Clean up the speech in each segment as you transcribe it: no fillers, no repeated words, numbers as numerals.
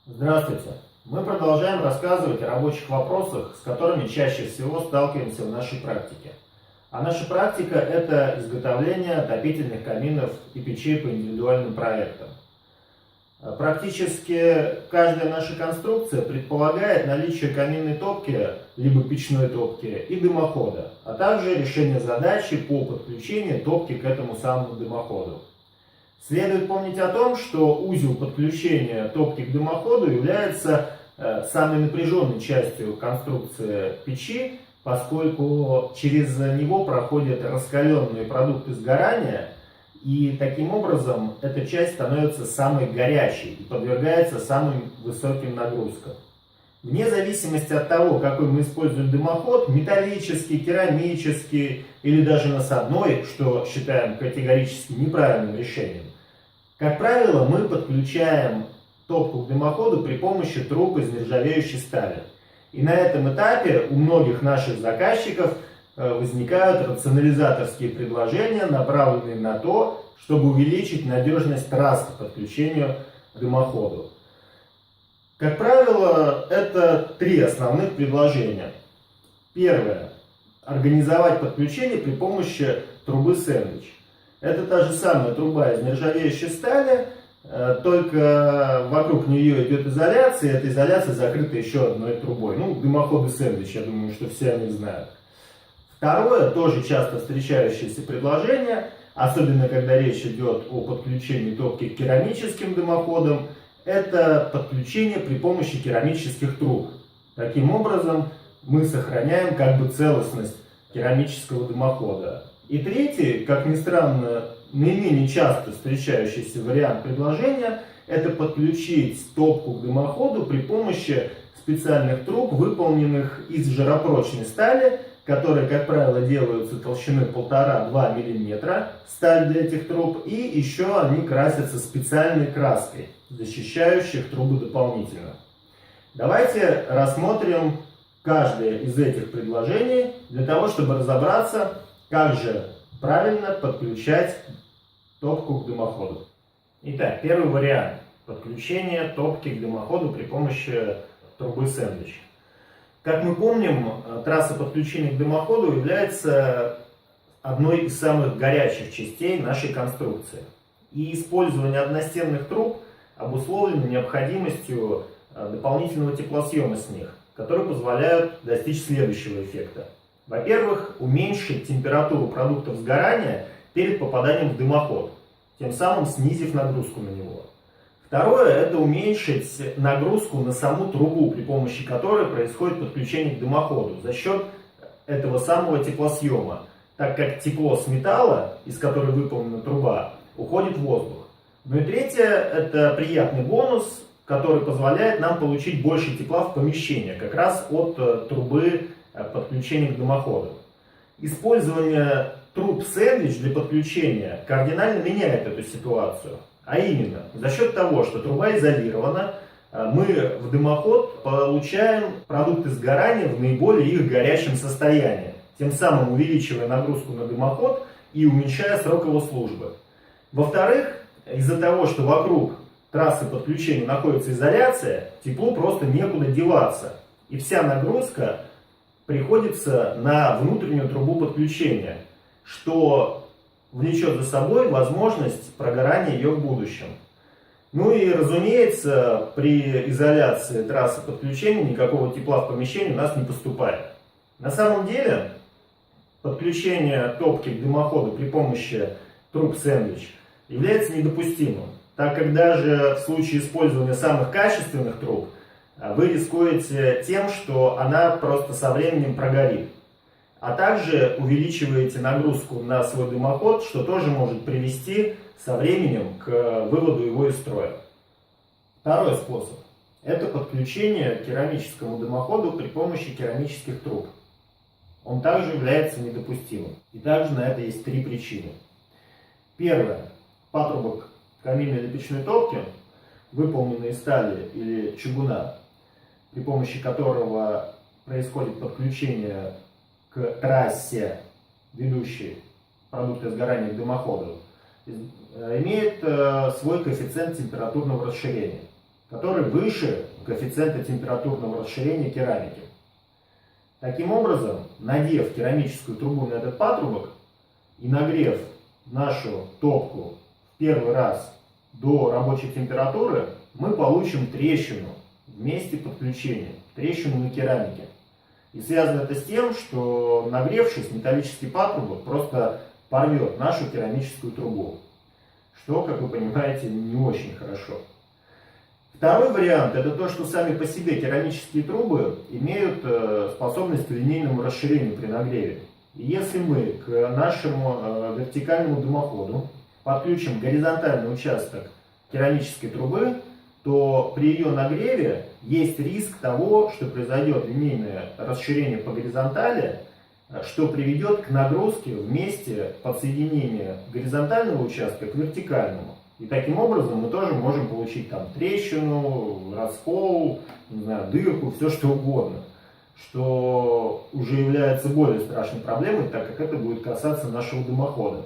Здравствуйте! Мы продолжаем рассказывать о рабочих вопросах, с которыми чаще всего сталкиваемся в нашей практике. А наша практика – это изготовление отопительных каминов и печей по индивидуальным проектам. Практически каждая наша конструкция предполагает наличие каминной топки, либо печной топки и дымохода, а также решение задачи по подключению топки к этому самому дымоходу. Следует помнить о том, что узел подключения топки к дымоходу является самой напряженной частью конструкции печи, поскольку через него проходят раскаленные продукты сгорания, и таким образом эта часть становится самой горячей и подвергается самым высоким нагрузкам. Вне зависимости от того, какой мы используем дымоход, металлический, керамический или даже насадной, что считаем категорически неправильным решением, как правило, мы подключаем топку к дымоходу при помощи труб из нержавеющей стали. И на этом этапе у многих наших заказчиков возникают рационализаторские предложения, направленные на то, чтобы увеличить надежность трассы к подключению к дымоходу. Как правило, это три основных предложения. Первое. Организовать подключение при помощи трубы сэндвич. Это та же самая труба из нержавеющей стали, только вокруг нее идет изоляция, и эта изоляция закрыта еще одной трубой. Дымоходы сэндвич, я думаю, что все они знают. Второе, тоже часто встречающееся предложение, особенно когда речь идет о подключении топки к керамическим дымоходам, это подключение при помощи керамических труб. Таким образом, мы сохраняем целостность керамического дымохода. И третий, как ни странно, наименее часто встречающийся вариант предложения – это подключить топку к дымоходу при помощи специальных труб, выполненных из жаропрочной стали, которые, как правило, делаются толщиной 1,5-2 мм, сталь для этих труб, и еще они красятся специальной краской, защищающей трубы дополнительно. Давайте рассмотрим каждое из этих предложений для того, чтобы разобраться, как же правильно подключать топку к дымоходу. Итак, первый вариант – подключение топки к дымоходу при помощи трубы сэндвич. Как мы помним, трасса подключения к дымоходу является одной из самых горячих частей нашей конструкции. И использование одностенных труб обусловлено необходимостью дополнительного теплосъема с них, которые позволяют достичь следующего эффекта. Во-первых, уменьшить температуру продуктов сгорания перед попаданием в дымоход, тем самым снизив нагрузку на него. Второе – это уменьшить нагрузку на саму трубу, при помощи которой происходит подключение к дымоходу за счет этого самого теплосъема, так как тепло с металла, из которого выполнена труба, уходит в воздух. Ну и третье – это приятный бонус, который позволяет нам получить больше тепла в помещение, как раз от трубы подключения к дымоходу. Использование труб сэндвич для подключения кардинально меняет эту ситуацию. А именно, за счет того, что труба изолирована, мы в дымоход получаем продукты сгорания в наиболее их горячем состоянии, тем самым увеличивая нагрузку на дымоход и уменьшая срок его службы. Во-вторых, из-за того, что вокруг трассы подключения находится изоляция, теплу просто некуда деваться. И вся нагрузка приходится на внутреннюю трубу подключения, что влечет за собой возможность прогорания ее в будущем. Ну и, разумеется, при изоляции трассы подключения никакого тепла в помещении у нас не поступает. На самом деле, подключение топки к дымоходу при помощи труб сэндвич является недопустимым, так как даже в случае использования самых качественных труб вы рискуете тем, что она просто со временем прогорит. А также увеличиваете нагрузку на свой дымоход, что тоже может привести со временем к выводу его из строя. Второй способ – это подключение к керамическому дымоходу при помощи керамических труб. Он также является недопустимым. И также на это есть три причины. Первое. Патрубок каминной или печной топки, выполненный из стали или чугуна, при помощи которого происходит подключение к трассе, ведущей продукты сгорания к дымоходу, имеет свой коэффициент температурного расширения. который выше коэффициента температурного расширения керамики. Таким образом, надев керамическую трубу на этот патрубок и нагрев нашу топку в первый раз до рабочей температуры, мы получим трещину в месте подключения, трещину на керамике. И связано это с тем, что нагревшись, металлический патрубок просто порвет нашу керамическую трубу, что, как вы понимаете, не очень хорошо. Второй вариант — это то, что сами по себе керамические трубы имеют способность к линейному расширению при нагреве. И если мы к нашему вертикальному дымоходу подключим горизонтальный участок керамической трубы, то при ее нагреве есть риск того, что произойдет линейное расширение по горизонтали, что приведет к нагрузке в месте подсоединения горизонтального участка к вертикальному. И таким образом мы тоже можем получить там трещину, раскол, не знаю, дырку, все что угодно, что уже является более страшной проблемой, так как это будет касаться нашего дымохода.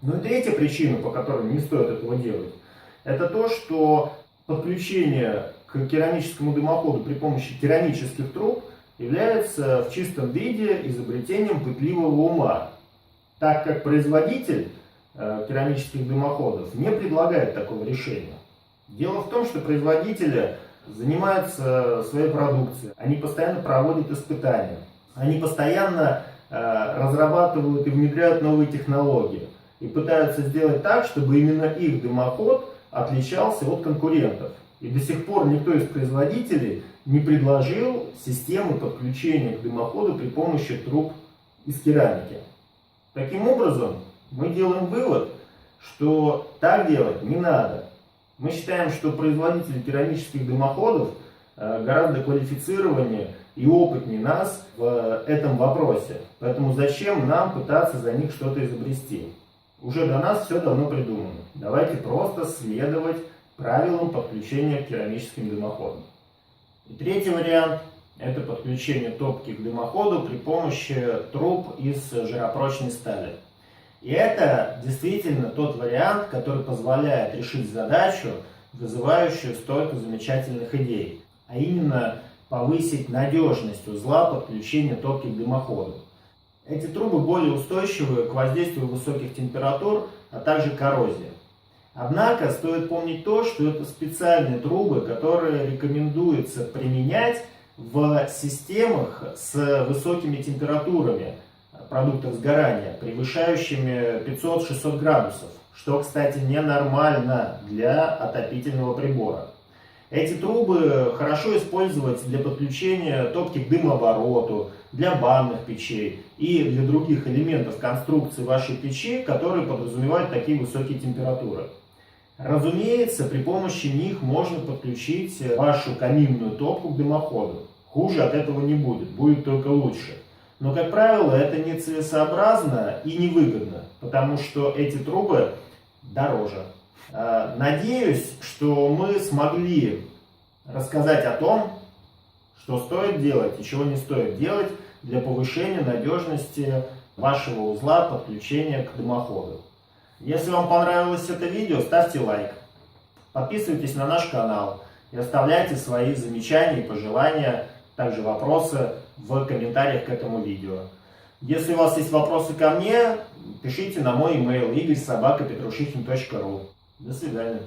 Ну и третья причина, по которой не стоит этого делать, это то, что подключение к керамическому дымоходу при помощи керамических труб является в чистом виде изобретением пытливого ума, так как производитель керамических дымоходов не предлагает такого решения. Дело в том, что производители занимаются своей продукцией, они постоянно проводят испытания, они постоянно разрабатывают и внедряют новые технологии и пытаются сделать так, чтобы именно их дымоход отличался от конкурентов. И до сих пор никто из производителей не предложил системы подключения к дымоходу при помощи труб из керамики. Таким образом, мы делаем вывод, что так делать не надо. Мы считаем, что производители керамических дымоходов гораздо квалифицированнее и опытнее нас в этом вопросе. Поэтому зачем нам пытаться за них что-то изобрести? Уже до нас все давно придумано. Давайте просто следовать правилам подключения к керамическим дымоходам. И третий вариант — это подключение топки к дымоходу при помощи труб из жаропрочной стали. И это действительно тот вариант, который позволяет решить задачу, вызывающую столько замечательных идей, а именно повысить надежность узла подключения топки к дымоходу. Эти трубы более устойчивы к воздействию высоких температур, а также коррозии. Однако стоит помнить то, что это специальные трубы, которые рекомендуется применять в системах с высокими температурами продуктов сгорания, превышающими 500-600 градусов, что, кстати, ненормально для отопительного прибора. Эти трубы хорошо использовать для подключения топки к дымообороту, для банных печей и для других элементов конструкции вашей печи, которые подразумевают такие высокие температуры. Разумеется, при помощи них можно подключить вашу каминную топку к дымоходу. Хуже от этого не будет, будет только лучше. Но, как правило, это нецелесообразно и невыгодно, потому что эти трубы дороже. Надеюсь, что мы смогли рассказать о том, что стоит делать и чего не стоит делать для повышения надежности вашего узла подключения к дымоходу. Если вам понравилось это видео, ставьте лайк, подписывайтесь на наш канал и оставляйте свои замечания и пожелания, также вопросы в комментариях к этому видео. Если у вас есть вопросы ко мне, пишите на мой email igorь@petrushihin.ru. До свидания.